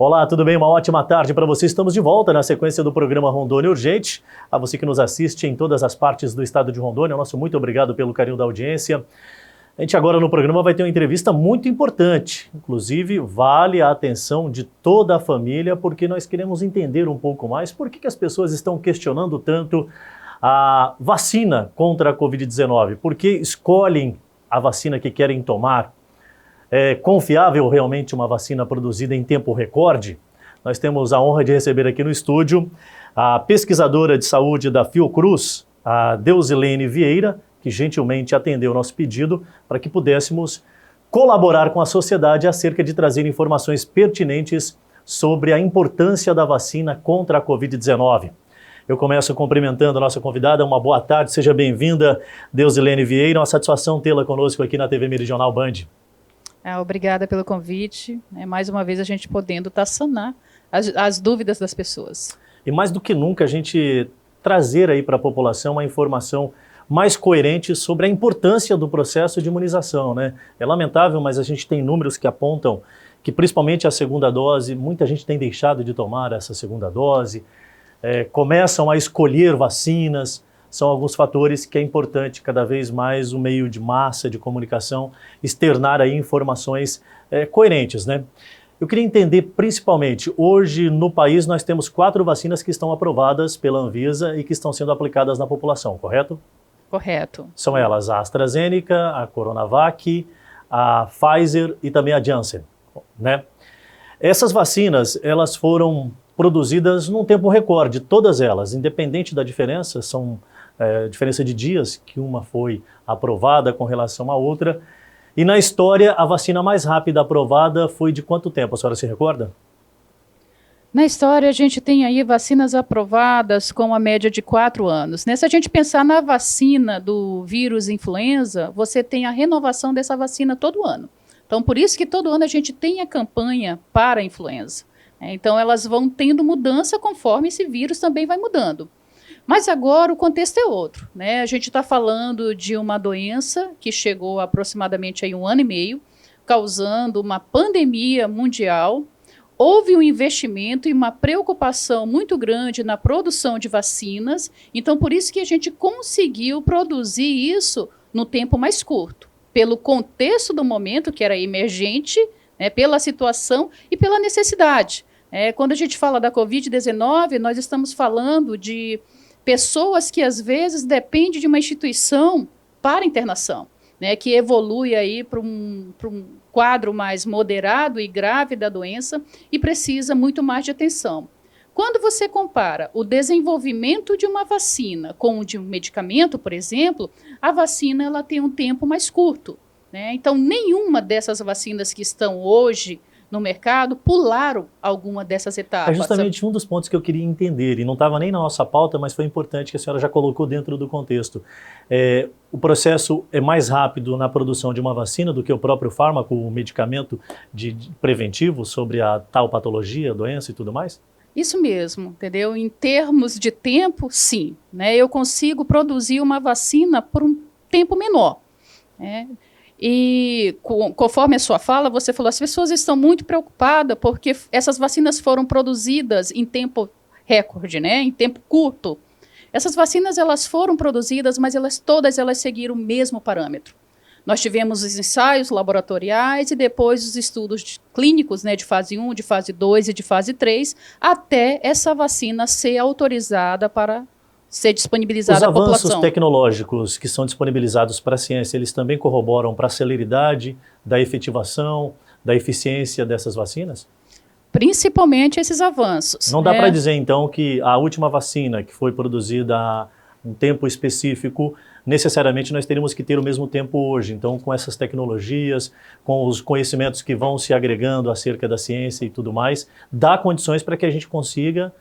Olá, tudo bem? Uma ótima tarde para você. Estamos de volta na sequência do programa Rondônia Urgente. A você que nos assiste em todas as partes do estado de Rondônia, nosso muito obrigado pelo carinho da audiência. A gente agora no programa vai ter uma entrevista muito importante. Inclusive, vale a atenção de toda a família, porque nós queremos entender um pouco mais por que as pessoas estão questionando tanto a vacina contra a Covid-19. Por que escolhem a vacina que querem tomar? É confiável realmente uma vacina produzida em tempo recorde? Nós temos a honra de receber aqui no estúdio a pesquisadora de saúde da Fiocruz, a Deusilene Vieira, que gentilmente atendeu o nosso pedido para que pudéssemos colaborar com a sociedade acerca de trazer informações pertinentes sobre a importância da vacina contra a Covid-19. Eu começo cumprimentando a nossa convidada. Uma boa tarde, seja bem-vinda, Deusilene Vieira. Uma satisfação tê-la conosco aqui na TV Meridional Band. Obrigada pelo convite. Mais uma vez a gente podendo sanar as dúvidas das pessoas. E mais do que nunca a gente trazer aí para a população uma informação mais coerente sobre a importância do processo de imunização, né? É lamentável, mas a gente tem números que apontam que principalmente a segunda dose, muita gente tem deixado de tomar essa segunda dose, começam a escolher vacinas. São alguns fatores que é importante cada vez mais o meio de massa de comunicação externar aí informações coerentes, né? Eu queria entender principalmente, hoje no país nós temos 4 vacinas que estão aprovadas pela Anvisa e que estão sendo aplicadas na população, correto? Correto. São elas a AstraZeneca, a Coronavac, a Pfizer e também a Janssen, né? Essas vacinas, elas foram produzidas num tempo recorde, todas elas, independente da diferença, são diferença de dias, que uma foi aprovada com relação à outra. E na história, a vacina mais rápida aprovada foi de quanto tempo? A senhora se recorda? Na história, a gente tem aí vacinas aprovadas com a média de 4 anos. Se a gente pensar na vacina do vírus influenza, você tem a renovação dessa vacina todo ano. Então, por isso que todo ano a gente tem a campanha para a influenza. Então, elas vão tendo mudança conforme esse vírus também vai mudando. Mas agora o contexto é outro, né? A gente está falando de uma doença que chegou há aproximadamente aí 1 ano e meio, causando uma pandemia mundial. Houve um investimento e uma preocupação muito grande na produção de vacinas, então por isso que a gente conseguiu produzir isso no tempo mais curto, pelo contexto do momento, que era emergente, né, pela situação e pela necessidade. Quando a gente fala da Covid-19, nós estamos falando de pessoas que às vezes dependem de uma instituição para internação, né, que evolui aí para um quadro mais moderado e grave da doença e precisa muito mais de atenção. Quando você compara o desenvolvimento de uma vacina com o de um medicamento, por exemplo, a vacina ela tem um tempo mais curto, né? Então, nenhuma dessas vacinas que estão hoje no mercado pularam alguma dessas etapas. É justamente um dos pontos que eu queria entender, e não estava nem na nossa pauta, mas foi importante que a senhora já colocou dentro do contexto. O processo é mais rápido na produção de uma vacina do que o próprio fármaco, o medicamento de preventivo sobre a tal patologia, doença e tudo mais? Isso mesmo, entendeu? Em termos de tempo, sim, né? Eu consigo produzir uma vacina por um tempo menor, né? E conforme a sua fala, você falou, as pessoas estão muito preocupadas porque essas vacinas foram produzidas em tempo recorde, né? Em tempo curto. Essas vacinas elas foram produzidas, mas todas elas seguiram o mesmo parâmetro. Nós tivemos os ensaios laboratoriais e depois os estudos clínicos, né, de fase 1, de fase 2 e de fase 3, até essa vacina ser autorizada para ser disponibilizada à população. Os avanços tecnológicos que são disponibilizados para a ciência, eles também corroboram para a celeridade da efetivação, da eficiência dessas vacinas? Principalmente esses avanços. Não dá para dizer, então, que a última vacina que foi produzida há um tempo específico, necessariamente nós teríamos que ter o mesmo tempo hoje. Então, com essas tecnologias, com os conhecimentos que vão se agregando acerca da ciência e tudo mais, dá condições para que a gente consiga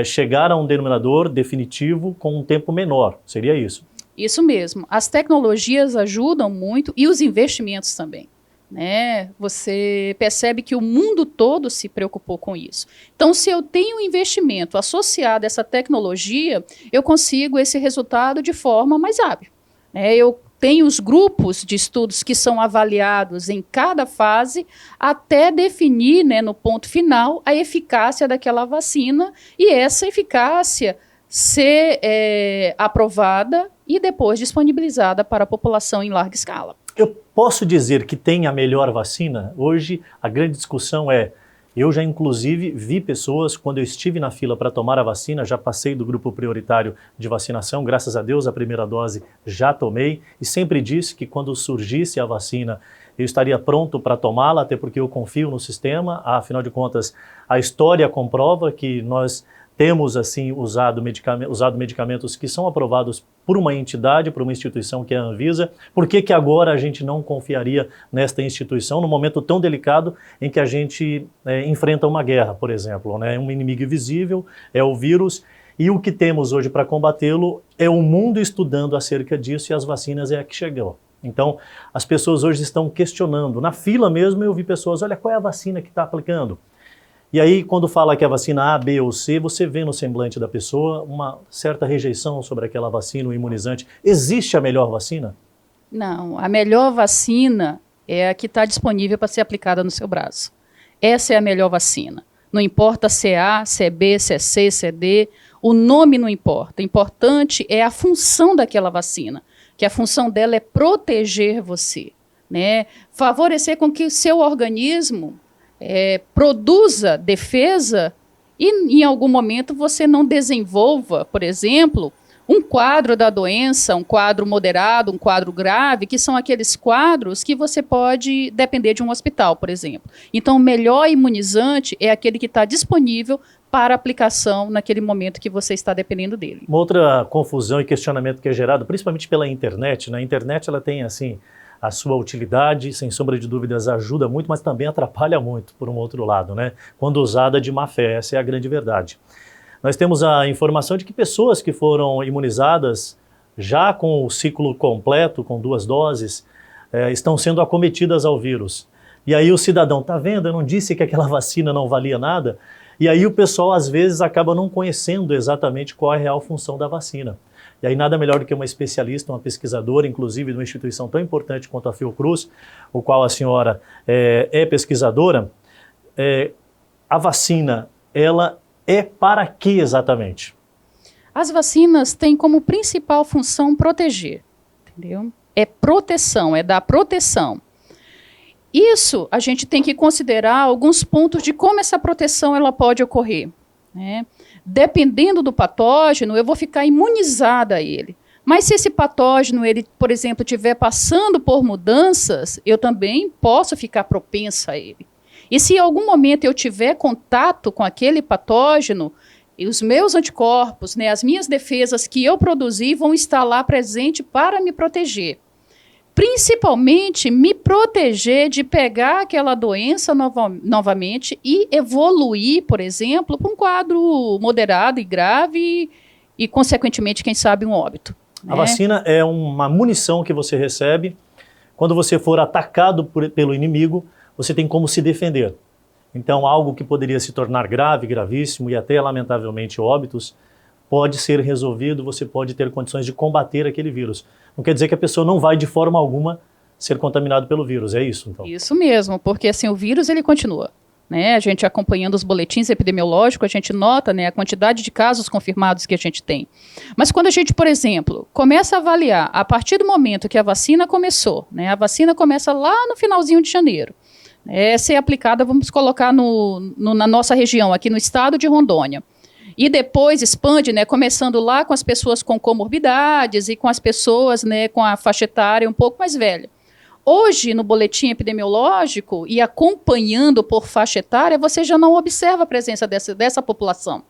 chegar a um denominador definitivo com um tempo menor. Seria isso? Isso mesmo. As tecnologias ajudam muito e os investimentos também, né? Você percebe que o mundo todo se preocupou com isso. Então, se eu tenho um investimento associado a essa tecnologia, eu consigo esse resultado de forma mais hábil, né? Eu tem os grupos de estudos que são avaliados em cada fase até definir, né, no ponto final, a eficácia daquela vacina e essa eficácia ser aprovada e depois disponibilizada para a população em larga escala. Eu posso dizer que tem a melhor vacina? Hoje a grande discussão é, eu já inclusive vi pessoas, quando eu estive na fila para tomar a vacina, já passei do grupo prioritário de vacinação, graças a Deus a primeira dose já tomei e sempre disse que quando surgisse a vacina eu estaria pronto para tomá-la, até porque eu confio no sistema, afinal de contas a história comprova que nós temos assim usado medicamentos que são aprovados por uma entidade, por uma instituição que é a Anvisa. Por que agora a gente não confiaria nesta instituição num momento tão delicado em que a gente enfrenta uma guerra, por exemplo, né? Um inimigo invisível é o vírus e o que temos hoje para combatê-lo é o mundo estudando acerca disso e as vacinas é a que chegou. Então, as pessoas hoje estão questionando. Na fila mesmo eu vi pessoas, olha, qual é a vacina que está aplicando? E aí, quando fala que a vacina A, B ou C, você vê no semblante da pessoa uma certa rejeição sobre aquela vacina, o imunizante. Existe a melhor vacina? Não, a melhor vacina é a que está disponível para ser aplicada no seu braço. Essa é a melhor vacina. Não importa se é A, se é B, se é C, se é D, o nome não importa. O importante é a função daquela vacina, que a função dela é proteger você, né? Favorecer com que o seu organismo produza defesa e em algum momento você não desenvolva, por exemplo, um quadro da doença, um quadro moderado, um quadro grave, que são aqueles quadros que você pode depender de um hospital, por exemplo. Então, o melhor imunizante é aquele que está disponível para aplicação naquele momento que você está dependendo dele. Uma outra confusão e questionamento que é gerado, principalmente pela internet, né? A internet ela tem assim a sua utilidade, sem sombra de dúvidas, ajuda muito, mas também atrapalha muito, por um outro lado, né? Quando usada de má fé, essa é a grande verdade. Nós temos a informação de que pessoas que foram imunizadas já com o ciclo completo, com 2 doses, estão sendo acometidas ao vírus. E aí o cidadão, tá vendo, eu não disse que aquela vacina não valia nada? E aí o pessoal às vezes acaba não conhecendo exatamente qual é a real função da vacina. E aí nada melhor do que uma especialista, uma pesquisadora, inclusive de uma instituição tão importante quanto a Fiocruz, o qual a senhora é pesquisadora. A vacina, ela é para que exatamente? As vacinas têm como principal função proteger, entendeu? É proteção, é dar proteção. Isso a gente tem que considerar alguns pontos de como essa proteção ela pode ocorrer, né? Dependendo do patógeno, eu vou ficar imunizada a ele. Mas se esse patógeno, ele, por exemplo, estiver passando por mudanças, eu também posso ficar propensa a ele. E se em algum momento eu tiver contato com aquele patógeno, os meus anticorpos, né, as minhas defesas que eu produzi vão estar lá presentes para me proteger. Principalmente me proteger de pegar aquela doença novamente e evoluir, por exemplo, para um quadro moderado e grave e, consequentemente, quem sabe, um óbito. A vacina é uma munição que você recebe. Quando você for atacado pelo inimigo, você tem como se defender. Então, algo que poderia se tornar grave, gravíssimo e até, lamentavelmente, óbitos, pode ser resolvido, você pode ter condições de combater aquele vírus. Não quer dizer que a pessoa não vai, de forma alguma, ser contaminada pelo vírus, é isso, então? Isso mesmo, porque assim, o vírus, ele continua. Né? A gente acompanhando os boletins epidemiológicos, a gente nota, né, a quantidade de casos confirmados que a gente tem. Mas quando a gente, por exemplo, começa a avaliar, a partir do momento que a vacina começou, né, a vacina começa lá no finalzinho de janeiro, ser aplicada, vamos colocar na nossa região, aqui no estado de Rondônia. E depois expande, né, começando lá com as pessoas com comorbidades e com as pessoas, né, com a faixa etária um pouco mais velha. Hoje, no boletim epidemiológico e acompanhando por faixa etária, você já não observa a presença dessa população.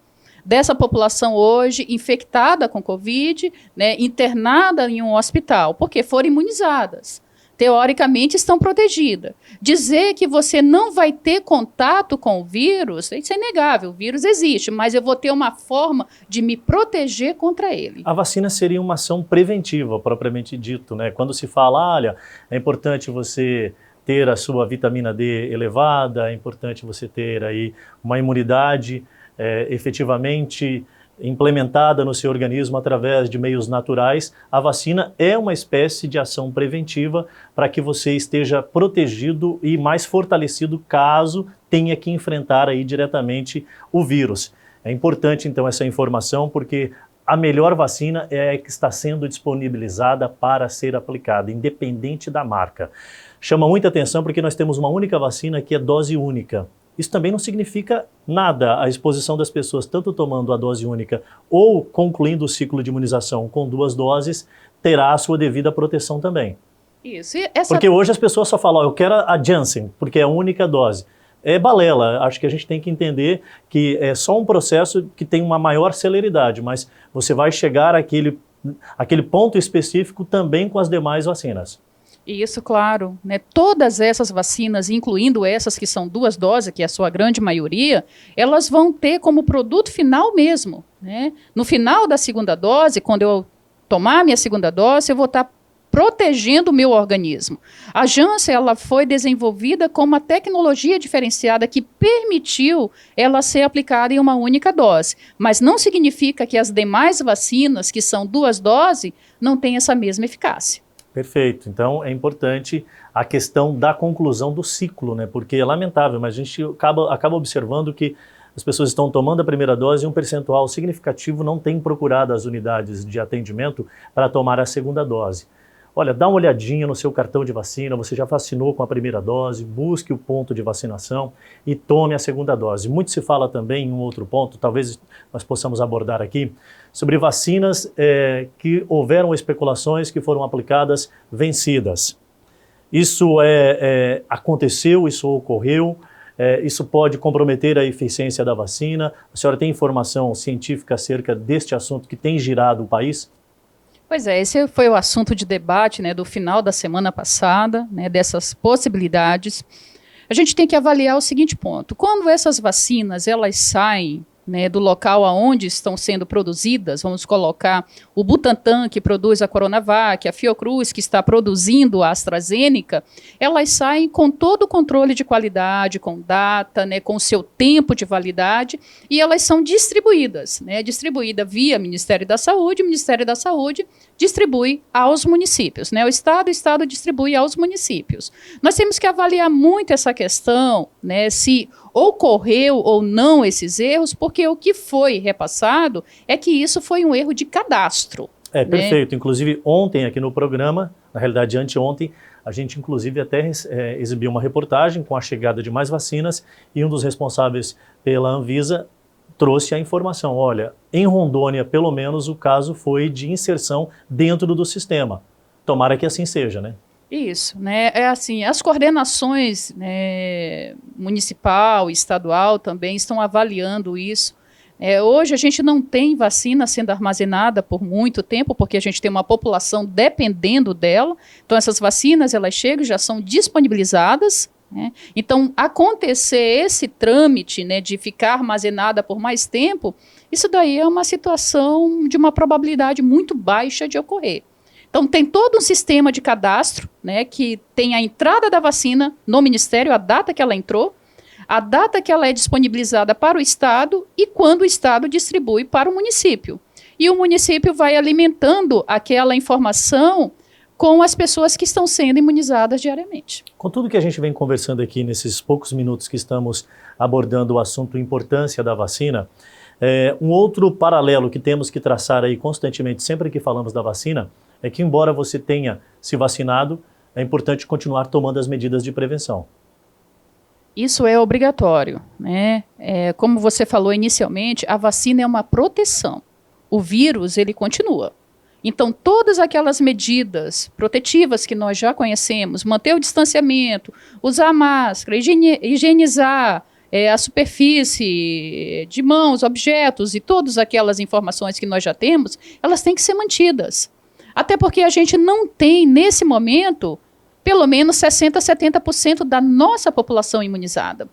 Dessa população hoje infectada com Covid, né, internada em um hospital, porque foram imunizadas. Teoricamente estão protegidas. Dizer que você não vai ter contato com o vírus, isso é inegável, o vírus existe, mas eu vou ter uma forma de me proteger contra ele. A vacina seria uma ação preventiva, propriamente dito, né? Quando se fala, olha, é importante você ter a sua vitamina D elevada, é importante você ter aí uma imunidade efetivamente implementada no seu organismo através de meios naturais, a vacina é uma espécie de ação preventiva para que você esteja protegido e mais fortalecido caso tenha que enfrentar aí diretamente o vírus. É importante então essa informação porque a melhor vacina é a que está sendo disponibilizada para ser aplicada, independente da marca. Chama muita atenção porque nós temos uma única vacina que é dose única. Isso também não significa nada. A exposição das pessoas, tanto tomando a dose única ou concluindo o ciclo de imunização com 2 doses, terá a sua devida proteção também. Isso. Porque hoje as pessoas só falam, eu quero a Janssen, porque é a única dose. É balela, acho que a gente tem que entender que é só um processo que tem uma maior celeridade, mas você vai chegar àquele ponto específico também com as demais vacinas. Isso, claro, né? Todas essas vacinas, incluindo essas que são 2 doses, que é a sua grande maioria, elas vão ter como produto final mesmo, né? No final da segunda dose, quando eu tomar a minha segunda dose, eu vou estar protegendo o meu organismo. A Janssen, ela foi desenvolvida com uma tecnologia diferenciada que permitiu ela ser aplicada em uma única dose, mas não significa que as demais vacinas, que são 2 doses, não têm essa mesma eficácia. Perfeito. Então é importante a questão da conclusão do ciclo, né? Porque é lamentável, mas a gente acaba observando que as pessoas estão tomando a primeira dose e um percentual significativo não tem procurado as unidades de atendimento para tomar a segunda dose. Olha, dá uma olhadinha no seu cartão de vacina, você já vacinou com a primeira dose, busque o ponto de vacinação e tome a segunda dose. Muito se fala também em um outro ponto, talvez nós possamos abordar aqui, sobre vacinas que houveram especulações que foram aplicadas vencidas. Isso aconteceu, isso ocorreu, isso pode comprometer a eficiência da vacina. A senhora tem informação científica acerca deste assunto que tem girado o país? Pois é, esse foi o assunto de debate, né, do final da semana passada, né, dessas possibilidades. A gente tem que avaliar o seguinte ponto: quando essas vacinas elas saem, né, do local aonde estão sendo produzidas, vamos colocar o Butantan, que produz a Coronavac, a Fiocruz, que está produzindo a AstraZeneca, elas saem com todo o controle de qualidade, com data, né, com o seu tempo de validade, e elas são distribuídas, né, distribuída via Ministério da Saúde, o Ministério da Saúde distribui aos municípios, né, o Estado distribui aos municípios. Nós temos que avaliar muito essa questão, né, se ocorreu ou não esses erros, porque o que foi repassado é que isso foi um erro de cadastro. Perfeito. Inclusive, ontem aqui no programa, na realidade anteontem, a gente inclusive até exibiu uma reportagem com a chegada de mais vacinas e um dos responsáveis pela Anvisa trouxe a informação, olha, em Rondônia, pelo menos, o caso foi de inserção dentro do sistema. Tomara que assim seja, né? Isso, né? É assim, as coordenações, né, municipal e estadual também estão avaliando isso. Hoje a gente não tem vacina sendo armazenada por muito tempo, porque a gente tem uma população dependendo dela. Então essas vacinas, elas chegam, já são disponibilizadas, né? Então acontecer esse trâmite, né, de ficar armazenada por mais tempo, isso daí é uma situação de uma probabilidade muito baixa de ocorrer. Então, tem todo um sistema de cadastro, né, que tem a entrada da vacina no Ministério, a data que ela entrou, a data que ela é disponibilizada para o Estado e quando o Estado distribui para o município. E o município vai alimentando aquela informação com as pessoas que estão sendo imunizadas diariamente. Com tudo que a gente vem conversando aqui nesses poucos minutos que estamos abordando o assunto importância da vacina, um outro paralelo que temos que traçar aí constantemente, sempre que falamos da vacina, é que embora você tenha se vacinado, é importante continuar tomando as medidas de prevenção. Isso é obrigatório, né? Como você falou inicialmente, a vacina é uma proteção. O vírus, ele continua. Então, todas aquelas medidas protetivas que nós já conhecemos, manter o distanciamento, usar máscara, higienizar a superfície de mãos, objetos e todas aquelas informações que nós já temos, elas têm que ser mantidas. Até porque a gente não tem, nesse momento, pelo menos 60%, 70% da nossa população imunizada.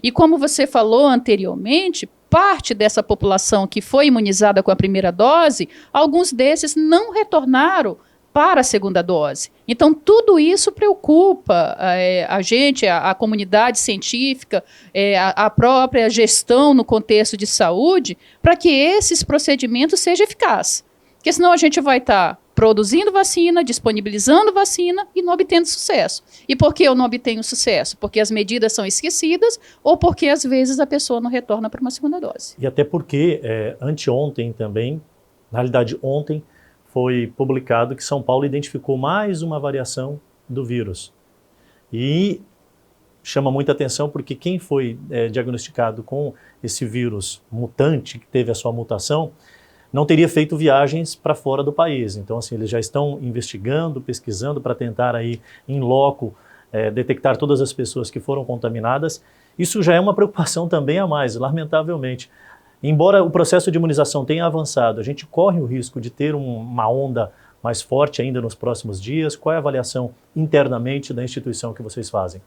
E como você falou anteriormente, parte dessa população que foi imunizada com a primeira dose, alguns desses não retornaram para a segunda dose. Então, tudo isso preocupa a gente, a comunidade científica, a própria gestão no contexto de saúde, para que esses procedimentos sejam eficazes. Porque senão a gente vai estar produzindo vacina, disponibilizando vacina e não obtendo sucesso. E por que eu não obtenho sucesso? Porque as medidas são esquecidas ou porque, às vezes, a pessoa não retorna para uma segunda dose. E até porque, anteontem também, na realidade ontem, foi publicado que São Paulo identificou mais uma variação do vírus. E chama muita atenção porque quem foi diagnosticado com esse vírus mutante, que teve a sua mutação, não teria feito viagens para fora do país. Então, assim, eles já estão investigando, pesquisando para tentar aí, em loco, detectar todas as pessoas que foram contaminadas. Isso já é uma preocupação também a mais, lamentavelmente. Embora o processo de imunização tenha avançado, a gente corre o risco de ter uma onda mais forte ainda nos próximos dias. Qual é a avaliação internamente da instituição que vocês fazem?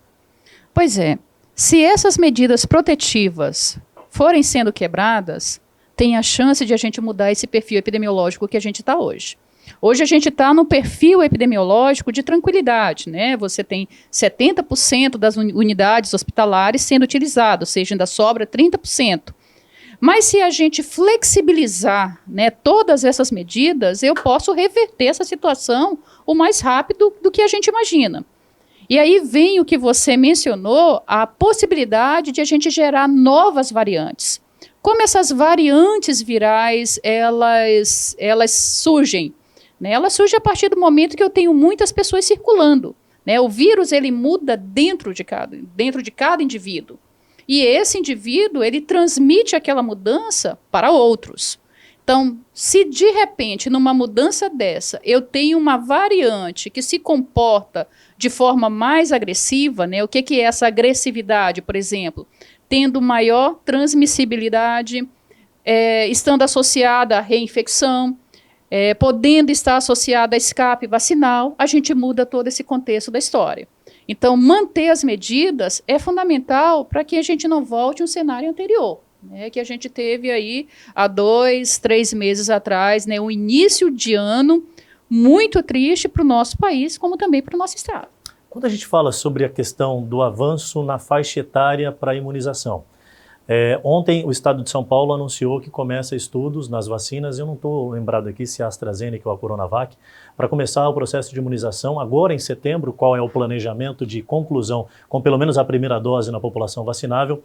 Pois é, se essas medidas protetivas forem sendo quebradas, tem a chance de a gente mudar esse perfil epidemiológico que a gente está hoje. Hoje a gente está no perfil epidemiológico de tranquilidade, né? Você tem 70% das unidades hospitalares sendo utilizadas, ou seja, ainda sobra 30%. Mas se a gente flexibilizar, né, todas essas medidas, eu posso reverter essa situação o mais rápido do que a gente imagina. E aí vem o que você mencionou, a possibilidade de a gente gerar novas variantes. Como essas variantes virais, elas surgem? Né? Elas surgem a partir do momento que eu tenho muitas pessoas circulando. Né? O vírus, ele muda dentro de cada indivíduo. E esse indivíduo, ele transmite aquela mudança para outros. Então, se de repente, numa mudança dessa, eu tenho uma variante que se comporta de forma mais agressiva, né? O que é essa agressividade, por exemplo? Tendo maior transmissibilidade, estando associada à reinfecção, podendo estar associada a escape vacinal, a gente muda todo esse contexto da história. Então, manter as medidas é fundamental para que a gente não volte a um cenário anterior, né, que a gente teve aí há 2, 3 meses atrás, né, um início de ano muito triste para o nosso país, como também para o nosso estado. Quando a gente fala sobre a questão do avanço na faixa etária para a imunização, ontem o estado de São Paulo anunciou que começa estudos nas vacinas, eu não estou lembrado aqui se é a AstraZeneca ou a Coronavac, para começar o processo de imunização agora em setembro. Qual é o planejamento de conclusão com pelo menos a primeira dose na população vacinável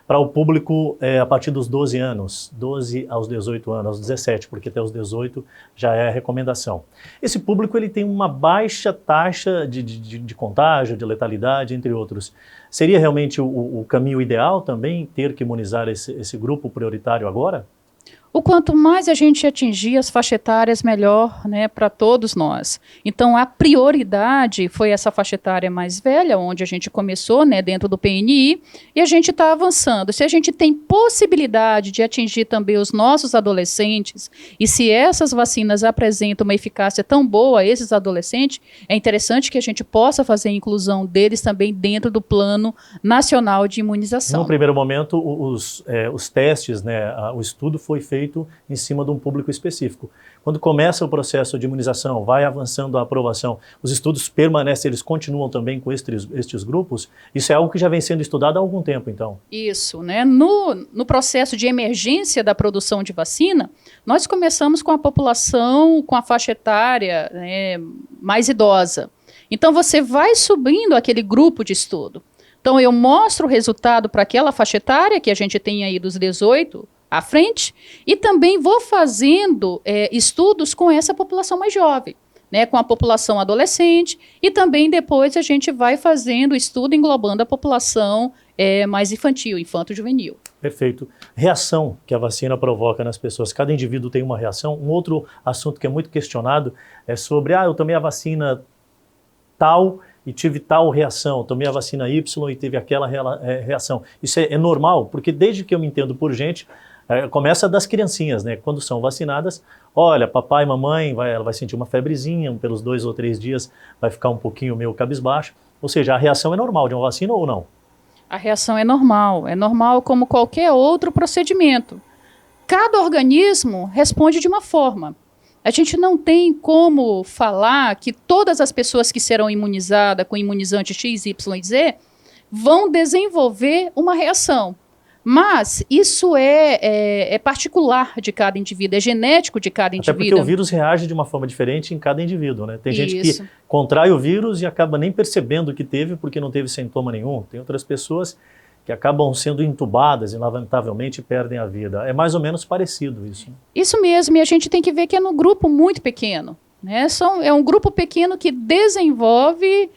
para o público a partir dos 12 anos, 12 aos 18 anos, aos 17, porque até os 18 já é a recomendação. Esse público ele tem uma baixa taxa de contágio, de letalidade, entre outros. Seria realmente o caminho ideal também ter que imunizar esse grupo prioritário agora? O quanto mais a gente atingir as faixas etárias, melhor, né, para todos nós. Então, a prioridade foi essa faixa etária mais velha, onde a gente começou, né, dentro do PNI, e a gente está avançando. Se a gente tem possibilidade de atingir também os nossos adolescentes, e se essas vacinas apresentam uma eficácia tão boa a esses adolescentes, é interessante que a gente possa fazer a inclusão deles também dentro do Plano Nacional de Imunização. No primeiro momento, os testes, né, o estudo foi feito em cima de um público específico. Quando começa o processo de imunização, vai avançando a aprovação, os estudos permanecem, eles continuam também com estes grupos? Isso é algo que já vem sendo estudado há algum tempo, então? Isso, né? No processo de emergência da produção de vacina, nós começamos com a população com a faixa etária, né, mais idosa. Então, você vai subindo aquele grupo de estudo. Então, eu mostro o resultado para aquela faixa etária que a gente tem aí dos 18 à frente, e também vou fazendo estudos com essa população mais jovem, né, com a população adolescente, e também depois a gente vai fazendo estudo englobando a população mais infantil, infanto-juvenil. Perfeito. Reação que a vacina provoca nas pessoas. Cada indivíduo tem uma reação. Um outro assunto que é muito questionado é sobre, eu tomei a vacina tal e tive tal reação, tomei a vacina Y e teve aquela reação. Isso é normal? Porque desde que eu me entendo por gente, começa das criancinhas, né? Quando são vacinadas, olha, papai, mamãe, ela vai sentir uma febrezinha, pelos 2 ou 3 dias vai ficar um pouquinho meio cabisbaixo. Ou seja, a reação é normal de uma vacina ou não? A reação é normal como qualquer outro procedimento. Cada organismo responde de uma forma. A gente não tem como falar que todas as pessoas que serão imunizadas com imunizante X, Y e Z vão desenvolver uma reação. Mas isso é particular de cada indivíduo, é genético de cada indivíduo. Até porque o vírus reage de uma forma diferente em cada indivíduo, né? Tem gente que contrai o vírus e acaba nem percebendo que teve porque não teve sintoma nenhum. Tem outras pessoas que acabam sendo entubadas e lamentavelmente perdem a vida. É mais ou menos parecido isso. Isso mesmo, e a gente tem que ver que é num grupo muito pequeno, né? É um grupo pequeno que desenvolve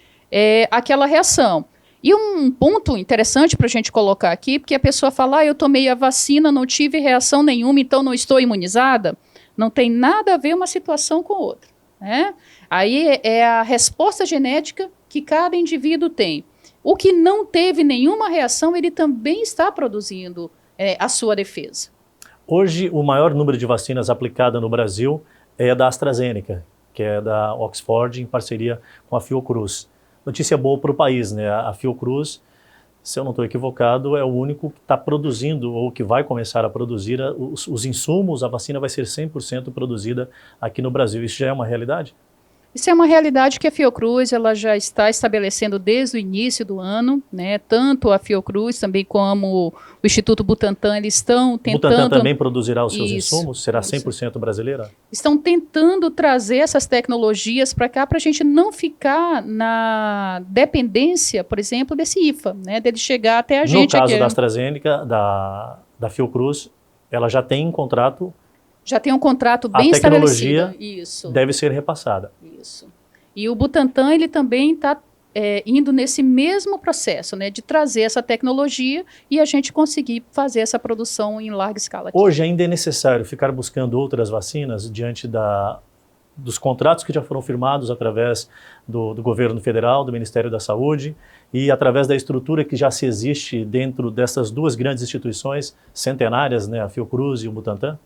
aquela reação. E um ponto interessante para a gente colocar aqui, porque a pessoa fala, eu tomei a vacina, não tive reação nenhuma, então não estou imunizada. Não tem nada a ver uma situação com outra, né? Aí é a resposta genética que cada indivíduo tem. O que não teve nenhuma reação, ele também está produzindo a sua defesa. Hoje, o maior número de vacinas aplicada no Brasil é da AstraZeneca, que é da Oxford, em parceria com a Fiocruz. Notícia boa para o país, né? A Fiocruz, se eu não estou equivocado, é o único que está produzindo ou que vai começar a produzir os insumos, a vacina vai ser 100% produzida aqui no Brasil. Isso já é uma realidade? Isso é uma realidade que a Fiocruz ela já está estabelecendo desde o início do ano, né? Tanto a Fiocruz também como o Instituto Butantan, eles estão tentando... O Butantan também produzirá os seus insumos? Será 100% brasileira? Estão tentando trazer essas tecnologias para cá para a gente não ficar na dependência, por exemplo, desse IFA, né? Dele chegar até a gente. No caso da AstraZeneca, da Fiocruz, ela já tem um contrato... Já tem um contrato bem estabelecido. A tecnologia deve ser repassada. Isso. E o Butantan, ele também está indo nesse mesmo processo, né, de trazer essa tecnologia e a gente conseguir fazer essa produção em larga escala aqui. Hoje ainda é necessário ficar buscando outras vacinas diante dos contratos que já foram firmados através do governo federal, do Ministério da Saúde e através da estrutura que já se existe dentro dessas duas grandes instituições centenárias, né, a Fiocruz e o Butantan?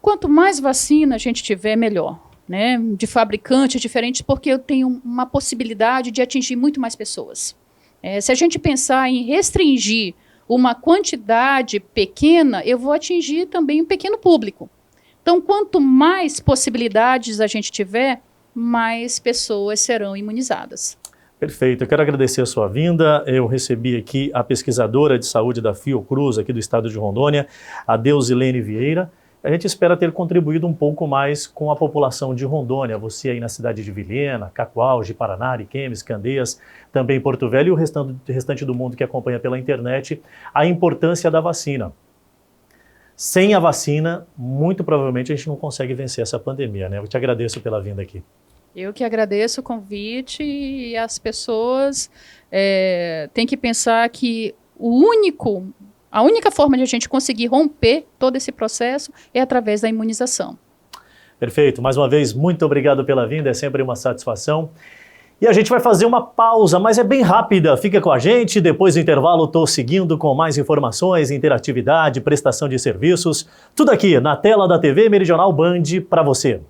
Quanto mais vacina a gente tiver, melhor, né? De fabricantes diferentes, porque eu tenho uma possibilidade de atingir muito mais pessoas. Se a gente pensar em restringir uma quantidade pequena, eu vou atingir também um pequeno público. Então, quanto mais possibilidades a gente tiver, mais pessoas serão imunizadas. Perfeito, eu quero agradecer a sua vinda. Eu recebi aqui a pesquisadora de saúde da Fiocruz, aqui do estado de Rondônia, a Deusilene Vieira. A gente espera ter contribuído um pouco mais com a população de Rondônia, você aí na cidade de Vilhena, Cacoalge, Paraná, Ariquemes, Candeias, também Porto Velho e o restante do mundo que acompanha pela internet, a importância da vacina. Sem a vacina, muito provavelmente a gente não consegue vencer essa pandemia, né? Eu te agradeço pela vinda aqui. Eu que agradeço o convite e as pessoas têm que pensar que a única forma de a gente conseguir romper todo esse processo é através da imunização. Perfeito. Mais uma vez, muito obrigado pela vinda. É sempre uma satisfação. E a gente vai fazer uma pausa, mas é bem rápida. Fica com a gente. Depois do intervalo, estou seguindo com mais informações, interatividade, prestação de serviços. Tudo aqui na tela da TV Meridional Band para você.